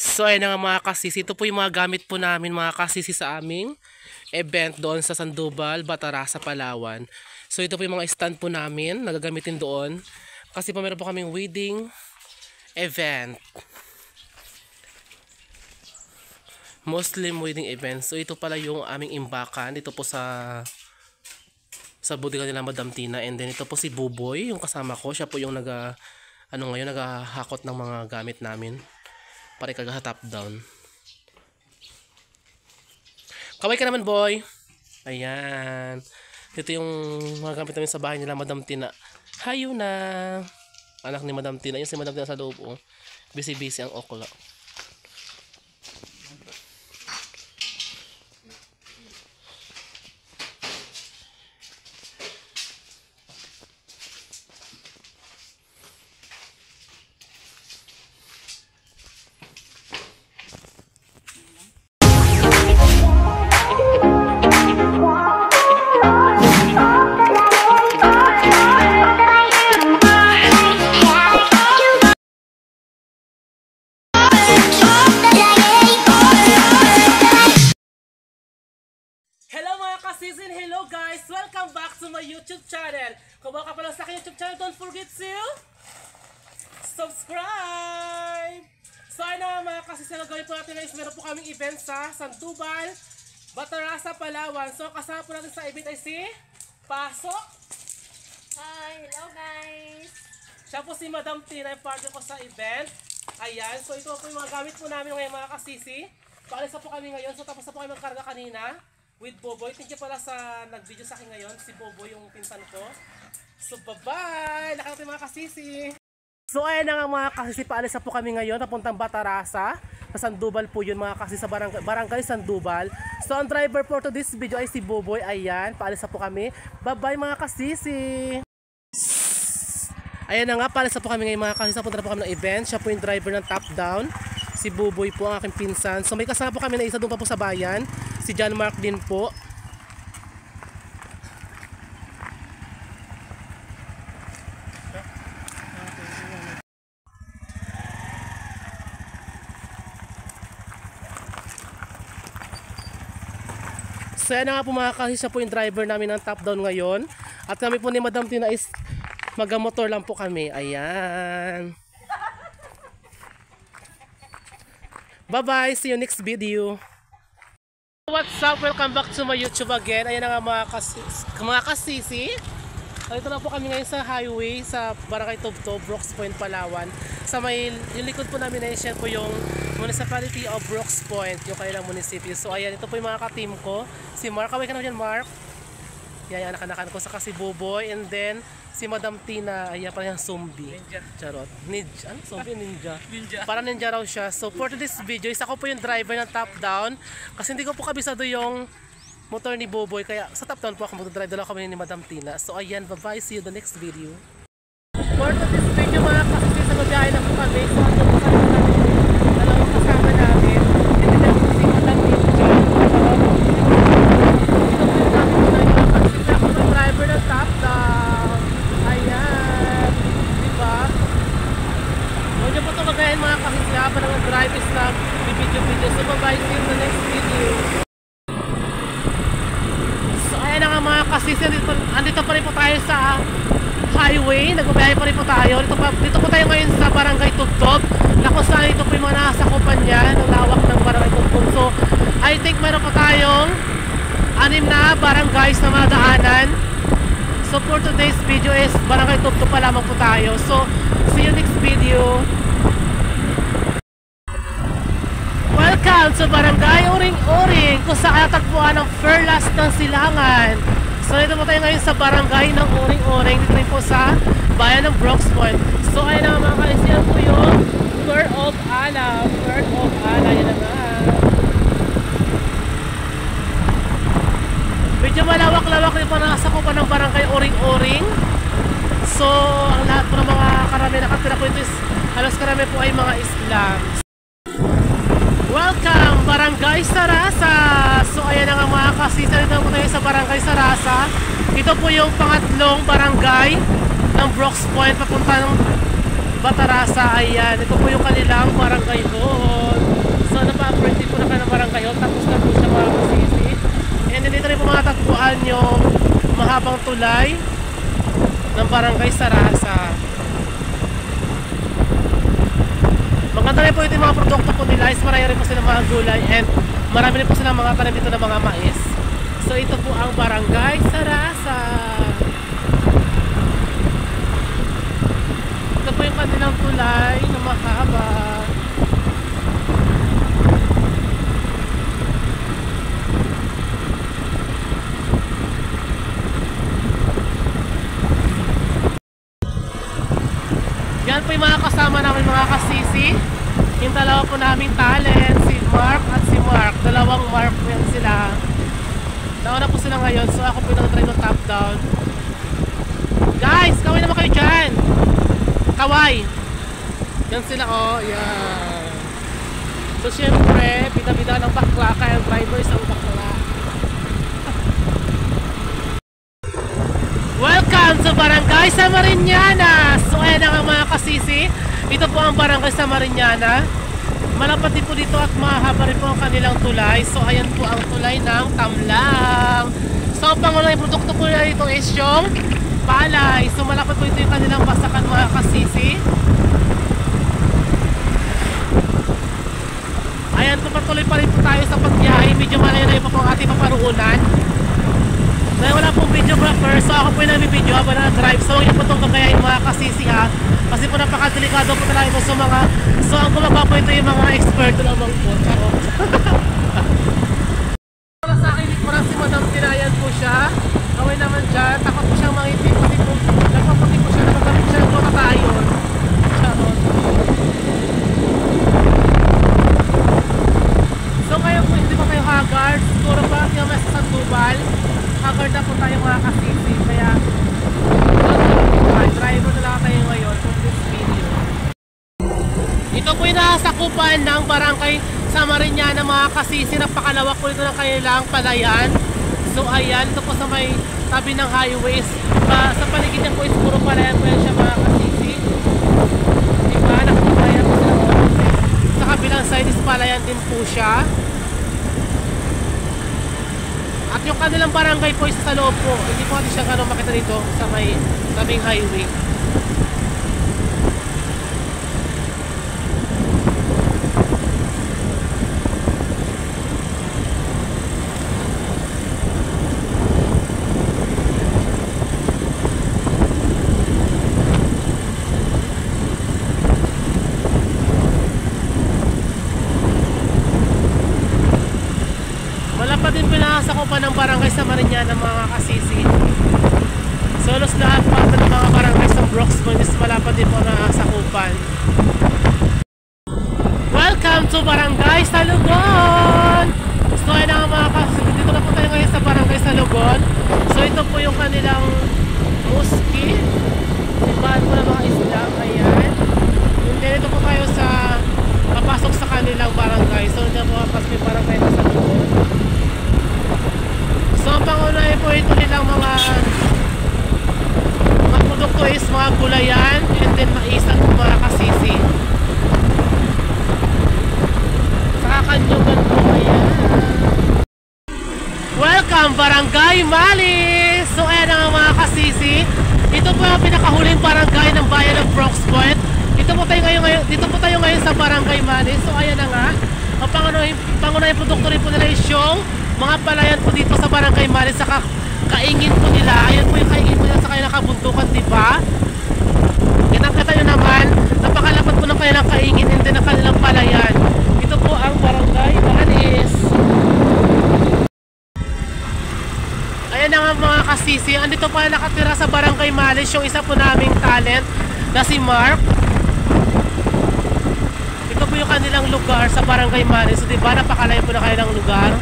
So ayun na nga mga kasisi, ito po yung mga gamit po namin mga kasisi sa aming event doon sa Sandoval, Batarasa, Palawan. So ito po yung mga stand po namin na gagamitin doon. Kasi po meron po kaming wedding event. Muslim wedding event. So ito pala yung aming imbakan. Dito po sa bodega nila Madam Tina. And then ito po si Buboy, yung kasama ko. Siya po yung naghahakot ng mga gamit namin. Para kagahap down. Kaway ka naman, boy. Ayan. Ito yung mga gamit namin sa bahay nila Madam Tina. Hayo na. Anak ni Madam Tina. Yung si Madam Tina sa loob. Oh. Busy-busy ang okla. Hello guys! Welcome back to my YouTube channel. Kung baka pa lang sa aking YouTube channel, don't forget to subscribe! So ayun na mga kasisi, gawin po natin guys, meron po kaming event sa Sandoval, Batarasa, Palawan. So kasama po natin sa event ay si Pasok. Hi! Hello guys! Siya po si Madam Tina, yung partner ko sa event. Ayan, so ito po yung mga gamit po namin ngayon mga kasisi. Paalis na po kami ngayon, so tapos na po kami magkarga kanina with Boboy. Thank you pala sa nag-video sa akin ngayon. Si Boboy yung pinsan ko. So bye-bye! Nakita mga kasisi. So ayan na nga mga kasisi. Paalis na po kami ngayon. Napuntang Batarasa. Sa Sandoval po yun mga kasisi. Sa barangay Sandoval. So ang driver for to this video ay si Boboy. Ayan. Paalis na po kami. Bye-bye mga kasisi. Ayan na nga. Paalis na po kami ngayon mga kasisi. Napunta na po kami ng event. Siya po yung driver ng top down. Si Boboy po ang aking pinsan. So may kasama po kami na isa doon pa po sa bayan. Si John Mark din po. So yan na nga po mga kasisi, siya po yung driver namin ng top down ngayon. At kami po ni Madam Tina is mag-motor lang po kami. Ayan. Bye bye, see you next video. What's up? Welcome back to my YouTube again. Ayan na nga mga kasisi. Dito na po kami ngayon sa highway sa Barangay Tubtob, Brooks Point, Palawan. Sa may yung likod po namin ay siya po yung Municipality of Brooks Point, yung kanilang munisipyo. So ayan, ito po yung mga ka-team ko. Si Mark, kaway ka na dyan Mark. Yan, anak-anakan ko sa kasi Buboy. And then si Madam Tina, ayan pala yung zombie. Ninja. Charot. Ninja. Ano? Zombie? Ninja. Ninja. Para ninja raw siya. So for this video, isa ko po yung driver ng top down. Kasi hindi ko po kabisado yung motor ni Buboy. Kaya sa top down po ako mag-drive. Dalawa kami ni Madam Tina. So ayan, bye-bye. See you the next video. For this video mga kasisi, sa mabiyahe na po kami. So ano po kami namin. Dalawang kasama namin. Hindi na po si Madam Ninja. Driver ng top down. Ayan. Diba? Huwag niyo po ito magayin mga kasisi. Habang ang drive is na video. So bye-bye. See you in the next video. So ayan na nga mga kasisi. Andito pa rin po tayo sa highway. Nagbabiyahe pa rin po tayo. Dito po tayo ngayon sa Barangay Tubtob. Na kung saan ito po yung mga nakasakupan niya. Ang lawak ng Barangay Tubtob. So I think meron pa tayong 6 na barangays na madaanan. So for today's video is Barangay Tubtob pa lamang po tayo. So see you next video. Welcome to Barangay Uring-Uring, kung saan natagpuan ang Perlas ng Silangan. So ito po tayo ngayon sa Barangay ng Uring-Uring. Dito rin po sa bayan ng Brooks Point. So ayun na mga kaisi, yan po yung Fur of Ala. Fur of Ala, yan na nga. Medyo malawak-lawak rin po nakasakupan ng Barangay Uring-Uring. So, ang lahat po ng mga karami nakatira po ito is halos karami po ay mga Islam. Welcome, Barangay Sarasa! So, ayan na nga mga kasisa. Dito po tayo sa Barangay Sarasa. Ito po yung pangatlong barangay ng Brooks Point papunta ng Batarasa. Ayan, ito po yung kanilang barangay hall. tulay ng Barangay Sarasa. Maganda rin po ito yung mga produkto po nila, is marami rin po silang mga gulay and marami rin po silang mga tanim dito ng mga mais. So ito po ang Barangay Sarasa. Ito po yung kanilang tulay na mahaba. Yan po yung mga kasama namin mga kasisi. Yung dalawa po naming talent, si Mark at si Mark. Dalawang Mark po yan sila. Nauna po sila ngayon, so ako po yung nag-try ng top down. Guys, kaway naman kayo dyan. Kaway. Yan sila, oh, yan. So syempre, bida-bida ng bakla, kaya ang driver isang bakla. Welcome to Barangay Samariñana. So ayan ang mga kasisi. Ito po ang Barangay Samariñana. Malapad din po dito at mahaba rin po ang kanilang tulay. So ayan po ang tulay ng Tamlang. So ang pangunahing produkto po nila dito is yung palay. So malapad po ito yung kanilang basakan mga kasisi. Ayan po, patuloy pa rin po tayo sa pagbiyahe. Medyo malayo-layo pa po ang ating paparuunan. Dahil wala pong videographer, so ako po yung nami-video habang na-drive. So huwag niyo po itong kakayain mga kasisi ha. Kasi po napakadelikado po talaga ito sa mga... So ang gumagawa po ito yung mga expert lamang po. Para sa akin, parang si Madam Tinayan po siya. Kaway naman dyan, takot po siyang mangipin. Kasi po, nagpaputi po siya, nagpagamit siya ng mga tayon. Charot. So ngayon po, hindi pa kayo haggard. Siguro pa, yung mesa sa Tubal. Haggard na po tayo mga kasisi, kaya driver na lang tayo ngayon for this video. Ito po yung nasakupan ng Barangay Samariñana mga kasisi. Napakalawak po ito ng kanilang palayan. So ayan, ito po sa may tabi ng highways. Sa paligid niya po is puro palayan po yan siya mga kasisi. Diba? Nakapalayan po sila mga kasisi. Sa kabilang side is palayan din po siya. At yung kanilang barangay po isa sa loob po. Hindi po natin siya gano'ng makita dito sa may tabing highway. Malapad din pinasakupan ng Barangay Samariñana mga kasisi. Solos lahat pa ng mga barangay sa Broxbon is malapad din po nasakupan. Welcome to Barangay Salugon! So ayun ang mga kasisi. Dito na po tayo ngayon sa Barangay Salugon. So ito po yung kanilang muski. Simbahan po ng mga Islam. Ayan. Dito po tayo sa papasok sa kanilang barangay. So dito po kapag may barangay na Salugon. So ang pangunahin po ito nilang mga produkto is mga gulayan and then mais at mga kasisi. Saka kanyugan po. Ayan. Welcome Barangay Mali! So ayan ang mga kasisi. Ito po yung pinakahuling barangay ng bayan ng Broxbon. Dito po tayo ngayon sa Barangay Mali. So ayan na nga. Ang pangunahing produkto rin po nila is yung mga palayan po dito sa Barangay Mali, saka kaingin po nila. Ayan po yung kaingin po nila sa kanilang kabuntukan, diba? Kinakita nyo naman, napakalapad po ng kanilang kaingin and then ang kanilang palayan. Ito po ang Barangay Malis. Ayan na nga mga kasisi. Andito pa nakatira sa Barangay Malis yung isa po naming talent na si Mark. Ito po yung kanilang lugar sa Barangay Malis. So diba, napakalayo po na kanilang lugar.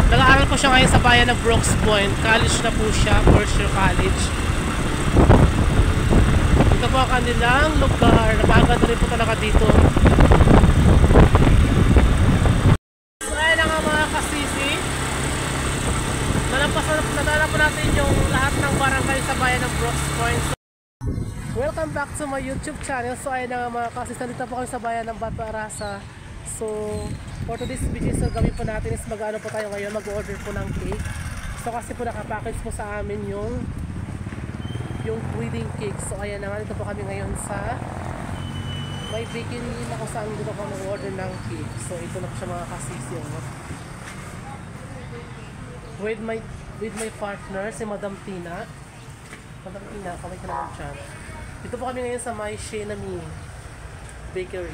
Nag-aaral po siya ngayon sa bayan ng Broxbon. College na po siya, first year college. Ito po ang kanilang lugar. Napakaganda rin po talaga dito. So ayan na nga mga kasisi. Nadala po natin yung lahat ng barangay sa bayan ng Broxbon. Welcome back to my YouTube channel. So ayan na nga mga kasisi. Nandito po kami sa bayan ng Batarasa. So for today's video, so gawin po natin is mag-ano po tayo ngayon, mag-order po ng cake. So So kasi po nakapackage po sa amin yung wedding cake. So ayan na nga, dito po kami ngayon sa may bakery na kung saan dito po mag-order ng cake. So ito na po siya mga kasisi. With my partner, si Madam Tina. Madam Tina, kamay ka naman siya. Dito po kami ngayon sa may Shenami Bakery.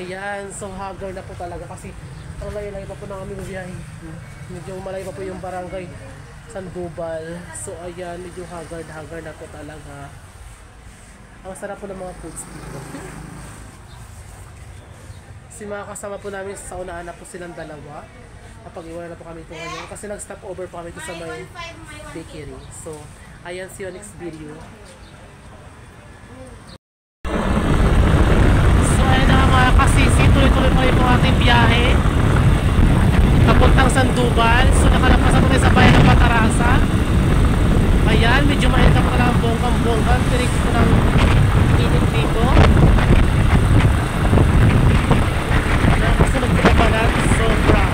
Ayan, so haggard na po talaga kasi ang layo-layo pa po na kami biyahe. Medyo malayo pa po yung barangay Sandoval. So ayan, medyo haggard na po talaga. Ang sarap po ng mga foods dito. Si mga kasama po namin sa unahan na po silang dalawa. Napag-iwanan na po kami ito ngayon kasi nag-stop over po kami ito sa may bakery. So ayan, see you next video. Kasisi, tuloy-tuloy pa rin po ating biyahe papuntang Sandoval. So nakalapasan po tayo sa bayan ng Batarasa. Ayan, medyo mainit na po talaga ang bonggang-bonggang. Tinig po ng init dito. Nakasunod po na pala, sobra.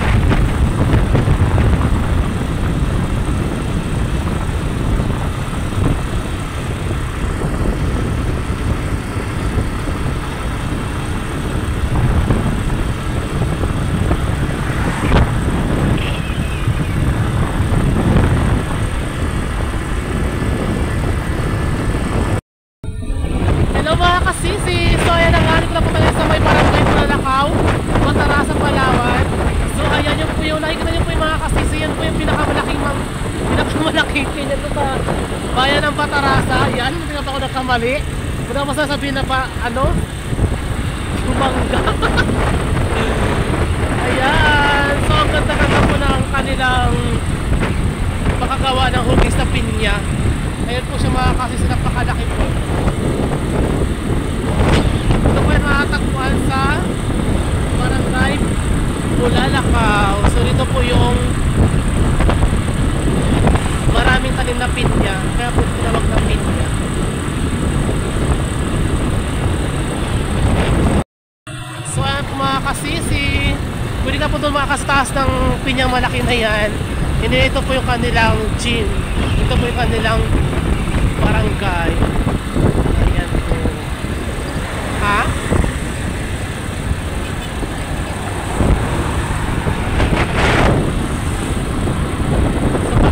Bayan ng Batarasa, yan, hindi na pa ako nagkamali. Muna ko masasabihin na pa, Bumangga. Ayan, so ang ganda-ganda po ng kanilang makagawa ng hugis na pinya. Ayan po siya mga kasisi, napakalaki po. Ito po yung nakatagpuan sa Barangay Bulalakaw. So dito po yung maraming tanim na pinya, kaya po tinawag na pinya. So ayan po mga kasisi, pwede na po doon makastaas ng pinyang malaki na yan. Hindi, ito po yung kanilang gym. Ito po yung kanilang barangay. Ayan po. Ha?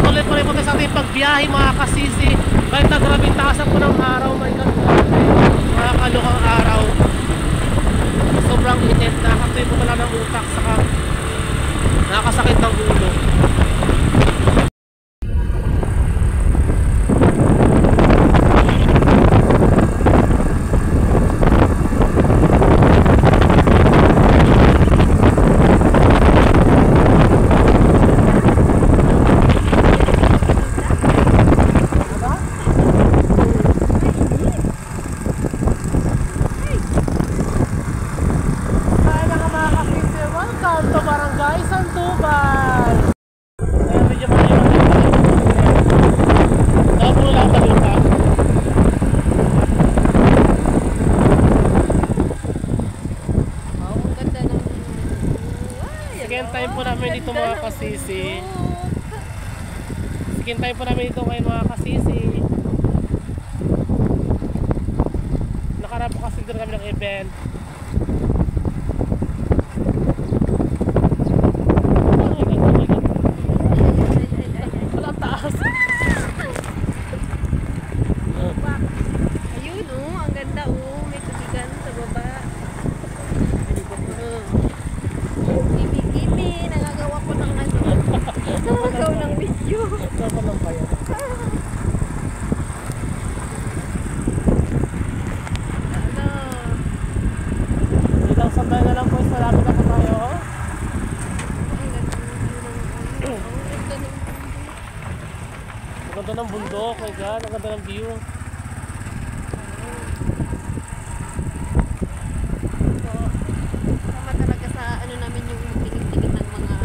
Tuloy po tayo sa ating pagbiyahe mga kasisi. Kahit na grabing taasan po ng araw, may mga kalukang araw. Sobrang init, nakakatuyo po pala ng utak, saka nakakasakit ng ulo. Second time po namin dito mga kasisi. Second time po namin dito kayo mga kasisi. Nakarap po kasi doon kami ng event. Walang taas. Ayun ang ganda may tubigan sa baba. Kimi, nagagawa ko ng nagagawa ng video. Nagagawa ng bayan. Ilang sandal na lang po, marami na po tayo. Ang ganda ng bundok, my God, ang ganda ng view. Tama talaga sa namin yung tingin-tingin ng mga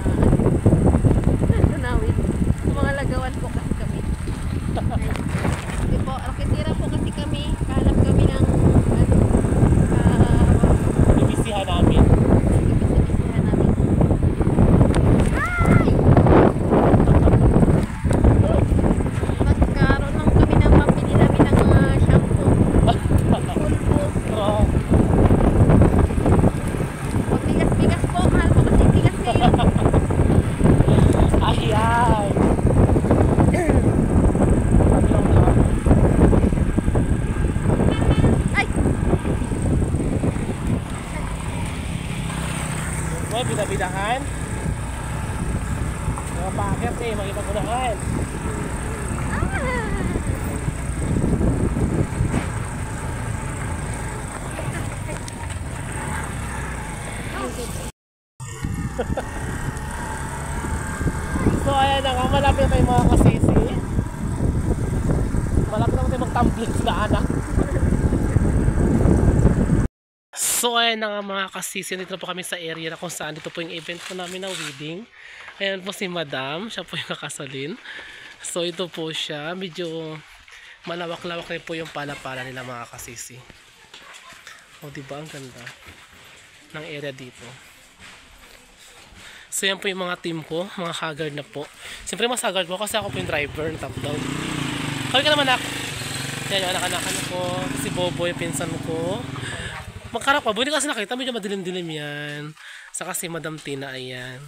tunawin. Mga lagawan po kasi kami. Kasi po, nakitira po kasi kami. Kahanap kami ng Ibisihan namin. ibisihan namin. Ay! Oy, binabidahan. Mga packet eh, magipag-unahan. So ayan na nga, malapit na tayo mga kasisi. Malapit na tayo mag-tumbling sa anak. So ayan na nga mga kasisi, dito na po kami sa area na kung saan dito po yung event po namin na wedding. Ayan po si Madam, siya po yung kakasalin. So ito po siya, medyo malawak-lawak rin po yung pala-pala nila mga kasisi. O diba, ang ganda ng area dito. So yan po yung mga team ko, mga haggard na po. Siyempre mas haggard po kasi ako po yung driver ng top down. Kawin ka naman nak. Yan yung anak-anak ko, si Bobo yung pinsan ko. Magkarap pa, buti kasi nakita, medyo madilim-dilim yan. Saka si Madam Tina, ayan.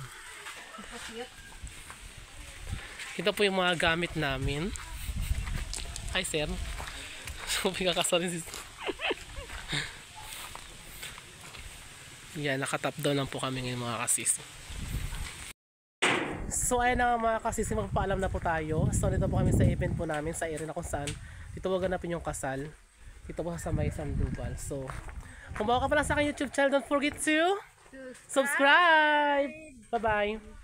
Ito po yung mga gamit namin. Hi sir. So pinakasarin si yan, nakatap down lang po kami ngayon mga kasisi. So ayan na mga kasisi, magpapaalam na po tayo. So dito po kami sa event po namin sa area na kung saan dito po ganapin yung kasal. Dito po sa May Sandoval. So kung bago ka pa lang sa aking YouTube channel, don't forget to subscribe. Bye bye.